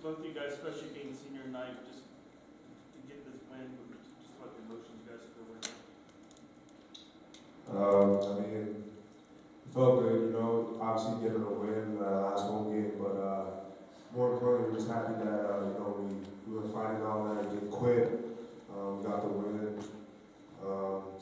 both of you guys, especially being senior night, just to get this win, just what the emotions you guys feel like. I mean, it felt good, you know, obviously getting a win last home game, but more importantly, we're just happy that, you know, we were fighting all that, we didn't quit, we got the win.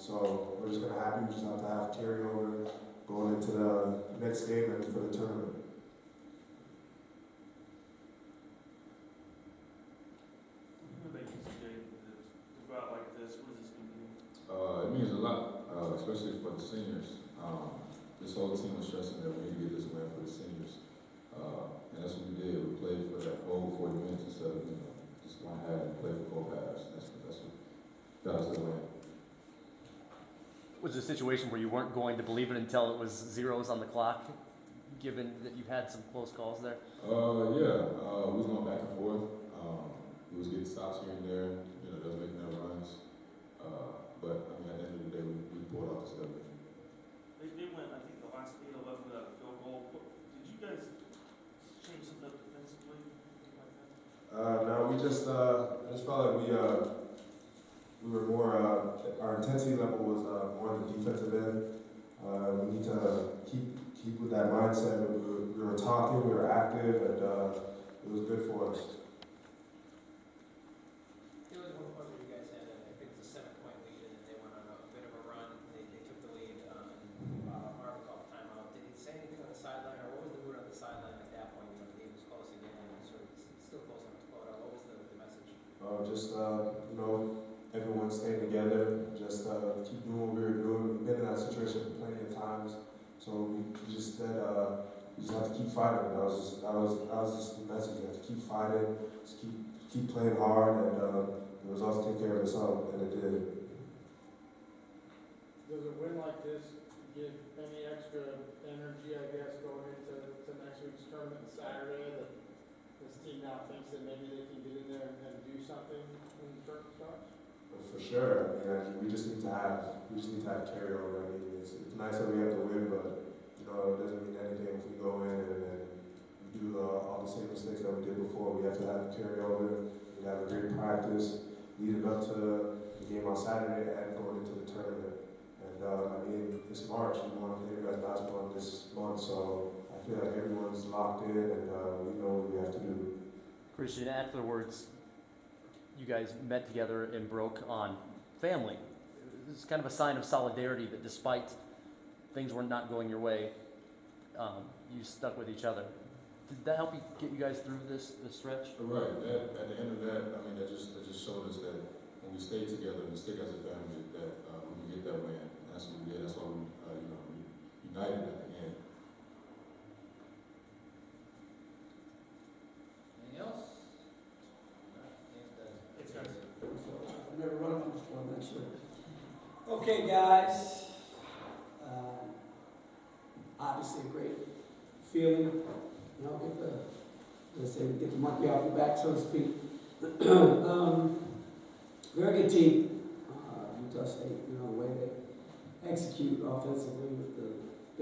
So we're just happy, we just have to have carryover going into the next game and for the tournament. What about you, CJ, to go out like this, what does this mean? It means a lot, especially for the seniors. This whole team was stressing that we need to get this win for the seniors. And that's what we did. We played for that whole 40 minutes instead of, just one half and play for both halves. That's what got us the win. Was it a situation where you weren't going to believe it until it was zeros on the clock, given that you've had some close calls there? Yeah. We was going back and forth. We was getting stops here and there. They was making their runs. But I mean, at the end of the day, we pulled out the stuff. They went, I think, the last 8-11 without a field goal. Did you guys change something up defensively? No, we just, I just felt like we were more, our intensity level was more on the defensive end. We need to keep with that mindset. We were talking, we were active, and it was good for us. There was one point where you guys had, I think it was a 7-point lead, and then they went on a bit of a run. They took the lead, and Marvin called a timeout. Did he say anything on the sideline, or what was the mood on the sideline at that point? The game was close again, and sort of still close enough to blow it out. What was the message? Just, everyone staying together, just keep doing what we were doing. We've been in that situation plenty of times, so we just said we just have to keep fighting. That was just the message. We have to keep fighting, just keep playing hard, and the results take care of itself, and it did. Does a win like this give any extra energy, I guess, going into next week's tournament Saturday, that this team now thinks that maybe they can get in there and do something when the tournament starts? For sure. I mean, we just need to have carryover. I mean, it's nice that we have to win, but it doesn't mean anything if we go in and we do all the same mistakes that we did before. We have to have carryover. We have a great practice leading up to the game on Saturday and going into the tournament. And I mean, it's March. We want to play you guys basketball this month, so I feel like everyone's locked in and we know what we have to do. Christian, afterwards, you guys met together and broke on family. It's kind of a sign of solidarity that despite things were not going your way, you stuck with each other. Did that help get you guys through this stretch? Right. At the end of that, I mean, that just showed us that when we stay together and stick as a family, that we can get that win. And that's what we did. That's why we, united at the end. Anything else? It's guys. I've never run one before, I'm not sure. Okay, guys. Obviously a great feeling. Get the monkey off your back, so to speak. Very good team. Utah State, the way they execute offensively with the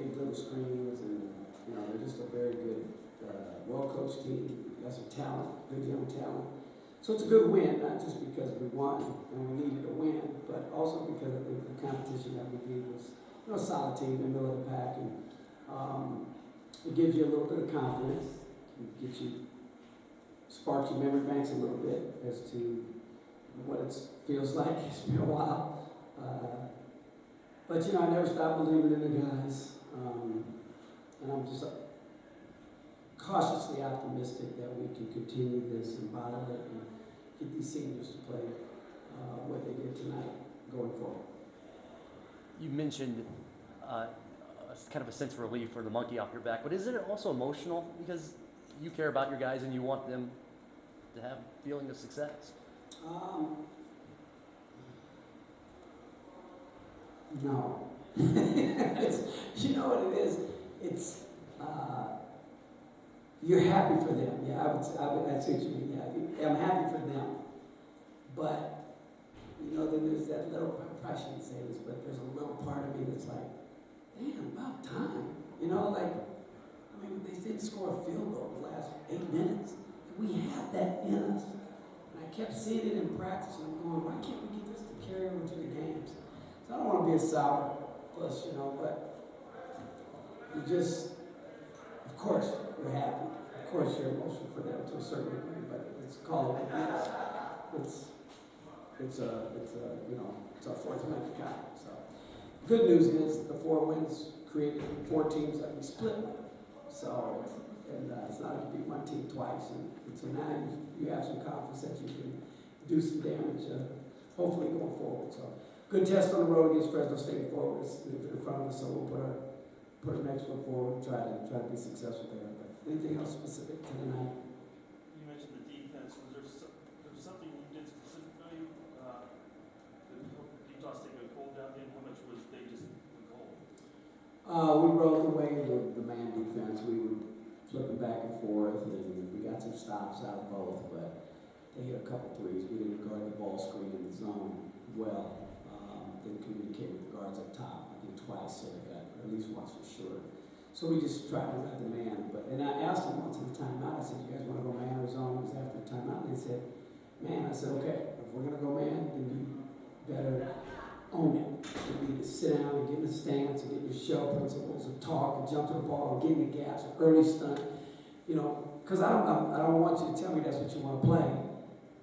big little screens, and they're just a very good, well-coached team. Got some talent, good young talent. So it's a good win, not just because we won and we needed a win, but also because I think the competition that we did was a solid team in the middle of the pack, and it gives you a little bit of confidence. It sparks your memory banks a little bit as to what it feels like. It's been a while. But I never stopped believing in the guys. And I'm just cautiously optimistic that we can continue this and bottle it and get these seniors to play what they did tonight going forward. You mentioned kind of a sense of relief for the monkey off your back, but isn't it also emotional because you care about your guys and you want them to have a feeling of success? No. You know what it is? It's you're happy for them. Yeah, I would say what you mean. Yeah, I'm happy for them. But then there's that little, I probably shouldn't say this, but there's a little part of me that's like, damn, about time. They didn't score a field goal the last 8 minutes. We have that in us. And I kept seeing it in practice, and I'm going, why can't we get this to carry over to the games? So I don't want to be a sour puss, you know, but you just, of course, we're happy. Of course, you're emotional for them to a certain degree, but it's called what it is. It's our fourth win to count. So, good news is the 4 wins created 4 teams that we split with. So, and it's not like you beat one team twice, and so now you have some confidence that you can do some damage, hopefully going forward. So, good test on the road against Fresno State forward in front of us. So we'll put our next one forward, try to be successful there. But anything else specific to tonight? You mentioned the defense. Was there something you did specifically that Utah State would hold down in? How much was they just hold? We rode the way of the man defense. We were flipping back and forth, and we got some stops out of both, but they hit a couple threes. We didn't guard the ball screen in the zone well. Didn't communicate with the guards up top. I think twice, so they got, or at least once for sure. So we just tried to ride the man. And I asked them once in the timeout, I said, you guys want to go man or zone? It was after the timeout. And they said, man. I said, okay, if we're going to go man, then you better own it. You need to sit down and get in the stance and get your shell principles and talk and jump to the ball and get in the gaps, early stunt. You know, because I don't want you to tell me that's what you want to play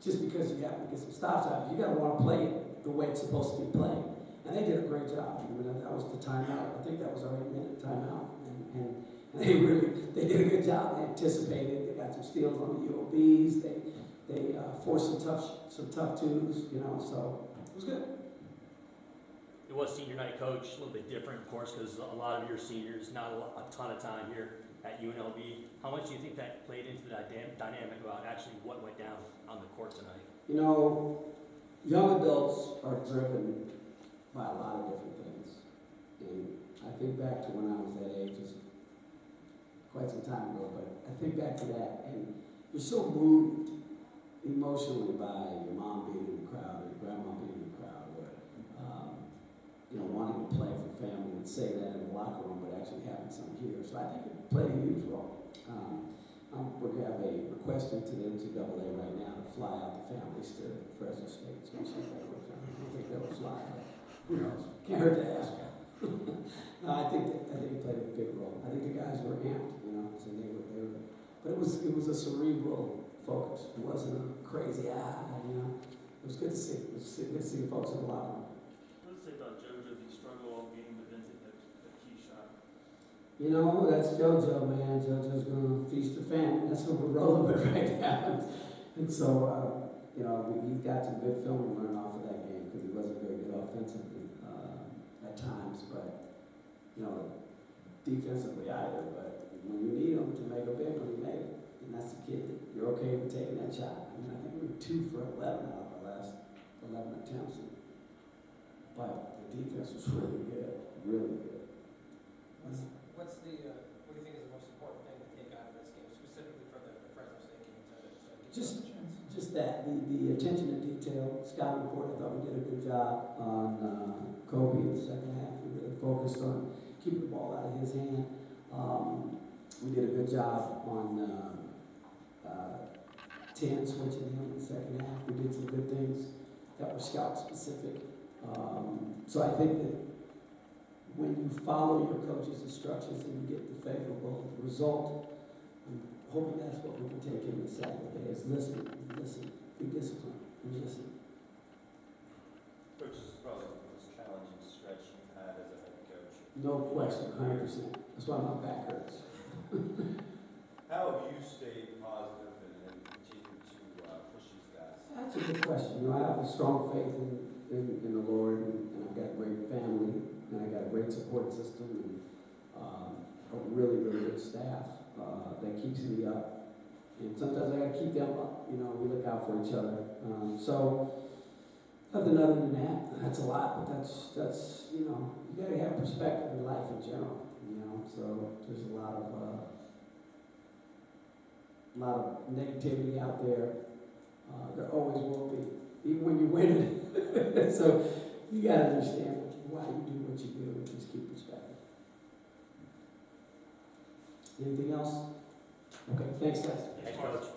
just because you happen to get some stops out of it. You got to want to play it the way it's supposed to be played. And they did a great job. I mean, that was the timeout. I think that was our 8-minute timeout. And they did a good job. They anticipated. They got some steals on the UOBs. They forced some tough twos, you know, so it was good. It was senior night, coach, a little bit different, of course, because a lot of your seniors, not a ton of time here at UNLV. How much do you think that played into the dynamic about actually what went down on the court tonight? You know, young adults are driven by a lot of different things. And I think back to when I was that age, it's quite some time ago, but I think back to that, and you're so moved emotionally by your mom being in the crowd or your grandma being in the crowd, or wanting to play for family and say that in the locker room, but actually having some here. So I think it played a huge role. We're going to have a request into the NCAA right now to fly out the families to Fresno State. So I don't think they'll fly out. Who knows? Can't hurt to ask. No, I think it played a big role. I think the guys were amped, so they were. But it was a cerebral focus. It wasn't a crazy It was good to see. It was good to see the folks in the locker room. What does it say about JoJo? Did he struggle all game, but then hit that key shot? That's JoJo, man. JoJo's gonna feast the family. That's what we're rolling with right now. And so, he's got some good film to learn off of that game because he wasn't very good offensively at times, but defensively either. But when you need him to make a big one, he made it. And that's the kid that you're okay with taking that shot. I mean, I think we were 2 for 11 out of our last 11 attempts. But the defense was really good, really good. What do you think is the most important thing to take out of this game, specifically for the Fresno State game? Just that, the attention to detail. Scott McCord, I thought we did a good job on Kobe in the second half. We really focused on keeping the ball out of his hand. We did a good job on 10 switching him in the second half. We did some good things that were scout specific. So I think that when you follow your coach's instructions and you get the favorable result, I'm hoping that's what we can take in the Saturday is listen, be disciplined, and listen. Coach, this is probably the most challenging stretch you've had as a head coach. No question, 100%. That's why my back hurts. How have you stayed positive and continued to push these guys? That's a good question. I have a strong faith in the Lord, and I've got a great family, and I got a great support system, and a really, really good staff that keeps me up. And sometimes I got to keep them up. We look out for each other. So nothing other than that. That's a lot, but that's you got to have perspective in life in general. So there's a lot of negativity out there. There always will be, even when you win it. So you got to understand why you do what you do and just keep perspective. Anything else? Okay, thanks guys. Thanks, Coach.